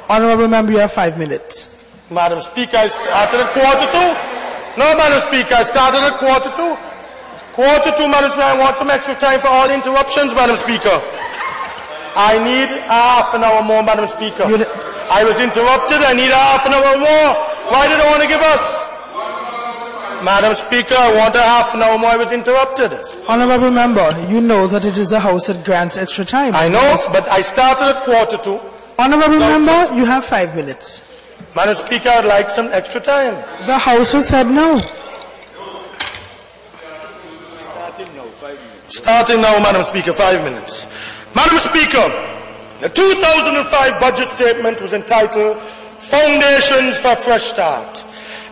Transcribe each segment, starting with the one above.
Honorable Member, you have 5 minutes. Madam Speaker, I started at 1:45. No, Madam Speaker, I started at 1:45. 1:45, Madam Speaker. I want some extra time for all interruptions, Madam Speaker. I need half an hour more, Madam Speaker. I was interrupted. I need half an hour more. Why did I want to give us? Madam Speaker, I want a half an hour more. I was interrupted. Honorable Member, you know that it is the House that grants extra time. I know, but I started at 1:45. Honorable Member, you have 5 minutes. Madam Speaker, I'd like some extra time. The House has said no. Starting now, Madam Speaker, 5 minutes. Madam Speaker, the 2005 budget statement was entitled Foundations for a Fresh Start.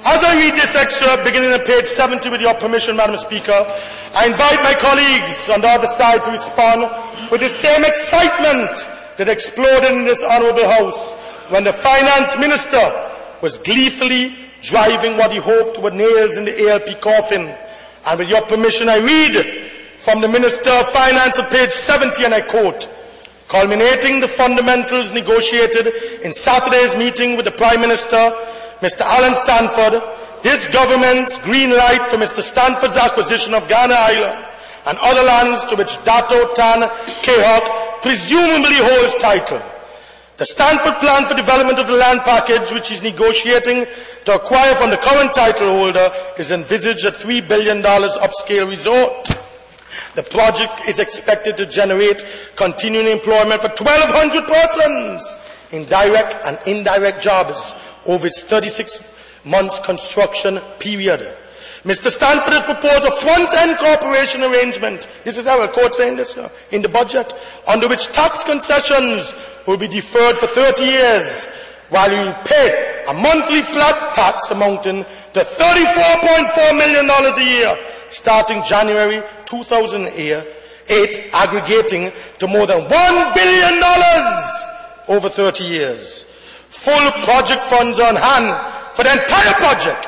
As I read this excerpt, beginning at page 70 with your permission, Madam Speaker, I invite my colleagues on the other side to respond with the same excitement that exploded in this honourable House when the Finance Minister was gleefully driving what he hoped were nails in the ALP coffin. And with your permission, I read from the Minister of Finance at page 70, and I quote, culminating the fundamentals negotiated in Saturday's meeting with the Prime Minister, Mr. Alan Stanford, this government's green light for Mr. Stanford's acquisition of Ghana Island and other lands to which Dato Tan Kehok presumably holds title. The Stanford plan for development of the land package, which is negotiating to acquire from the current title holder, is envisaged at $3 billion upscale resort. The project is expected to generate continuing employment for 1,200 persons in direct and indirect jobs over its 36 months construction period. Mr. Stanford has proposed a front-end cooperation arrangement, this is our court saying this in the budget, under which tax concessions will be deferred for 30 years, while you will pay a monthly flat tax amounting to $34.4 million a year, starting January 2008, aggregating to more than $1 billion over 30 years. Full project funds are on hand for the entire project,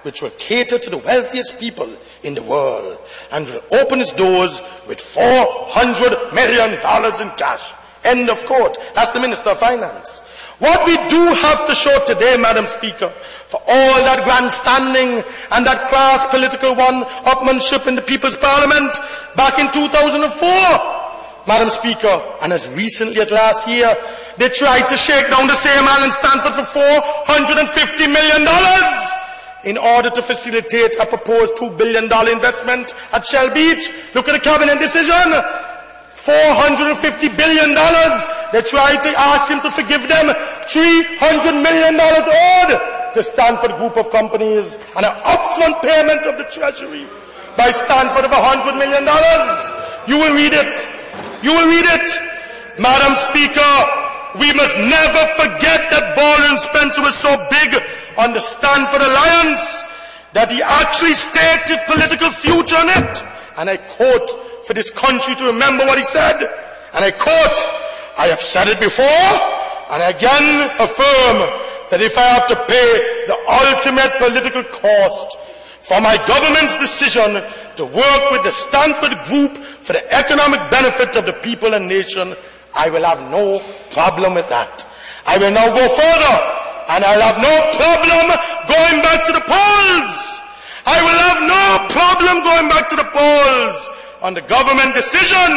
which will cater to the wealthiest people in the world and will open its doors with $400 million in cash. End of quote. That's the Minister of Finance. What we do have to show today, Madam Speaker, for all that grandstanding and that crass political one-upmanship in the People's Parliament back in 2004, Madam Speaker, and as recently as last year, they tried to shake down the same Alan Stanford for $450 million in order to facilitate a proposed $2 billion investment at Shell Beach. Look at the cabinet decision. $450 billion. They tried to ask him to forgive them $300 million owed to Stanford Group of Companies and an upfront payment of the Treasury by Stanford of $100 million. You will read it. You will read it. Madam Speaker, we must never forget that Baldwin Spencer was so big on the Stanford Alliance that he actually staked his political future on it. And I quote for this country to remember what he said. And I quote, I have said it before and again affirm that if I have to pay the ultimate political cost for my government's decision to work with the Stanford Group for the economic benefit of the people and nation, I will have no problem with that. I will now go further, and I'll have no problem going back to the polls. I will have no problem going back to the polls on the government decision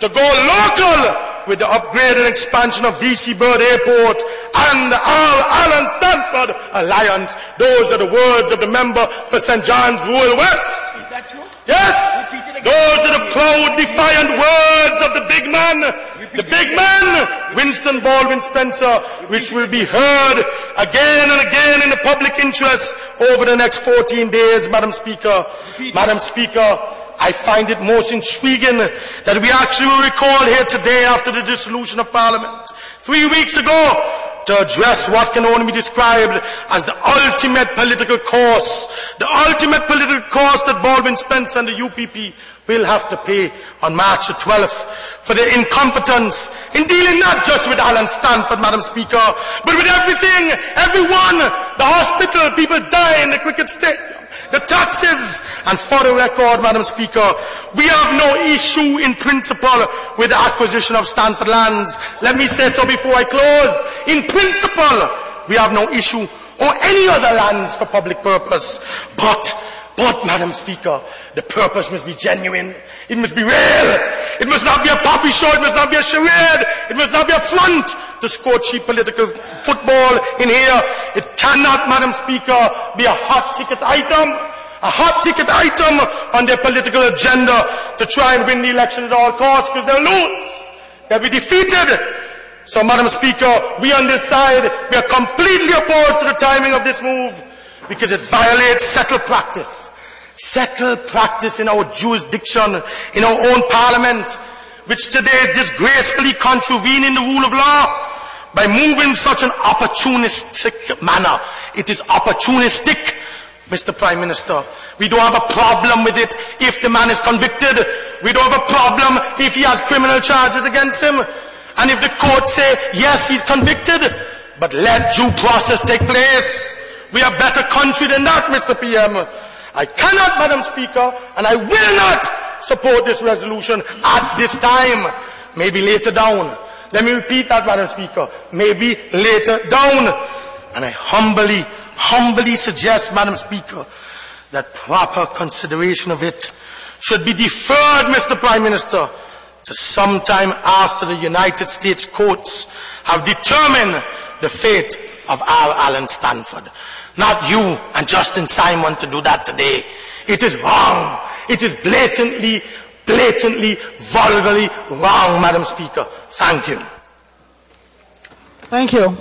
to go local with the upgrade and expansion of VC Bird Airport and the Alan Stanford Alliance. Those are the words of the member for St. John's Rural West. Is that true? Yes. Those are the proud, defiant words of the big man. The big man, Winston Baldwin Spencer, which will be heard again and again in the public interest over the next 14 days, Madam Speaker. Madam Speaker, I find it most intriguing that we actually will recall here today after the dissolution of Parliament 3 weeks ago to address what can only be described as the ultimate political cost, that Baldwin Spencer and the UPP will have to pay on March the 12th for their incompetence in dealing not just with Alan Stanford, Madam Speaker, but with everything, everyone, the hospital, people die in the cricket stadium, the taxes. And for the record, Madam Speaker, we have no issue in principle with the acquisition of Stanford lands. Let me say so before I close. In principle, we have no issue or any other lands for public purpose. But, Madam Speaker, the purpose must be genuine. It must be real. It must not be a poppy show. It must not be a charade. It must not be a front to score cheap political football in here. It cannot, Madam Speaker, be a hot ticket item. A hot ticket item on their political agenda to try and win the election at all costs, because they'll lose. They'll be defeated. So, Madam Speaker, we on this side, we are completely opposed to the timing of this move because it violates settled practice. Settled practice in our jurisdiction, in our own parliament, which today is disgracefully contravening the rule of law by moving such an opportunistic manner. It is opportunistic, Mr. Prime Minister. We don't have a problem with it if the man is convicted. We don't have a problem if he has criminal charges against him. And if the court say, yes, he's convicted, but let due process take place. We are a better country than that, Mr. PM. I cannot, Madam Speaker, and I will not support this resolution at this time. Maybe later down. Let me repeat that, Madam Speaker. Maybe later down. And I humbly suggest, Madam Speaker, that proper consideration of it should be deferred, Mr. Prime Minister, to sometime after the United States courts have determined the fate of R. Allen Stanford. Not you and Justin Simon to do that today. It is wrong. It is blatantly, vulgarly wrong, Madam Speaker. Thank you. Thank you.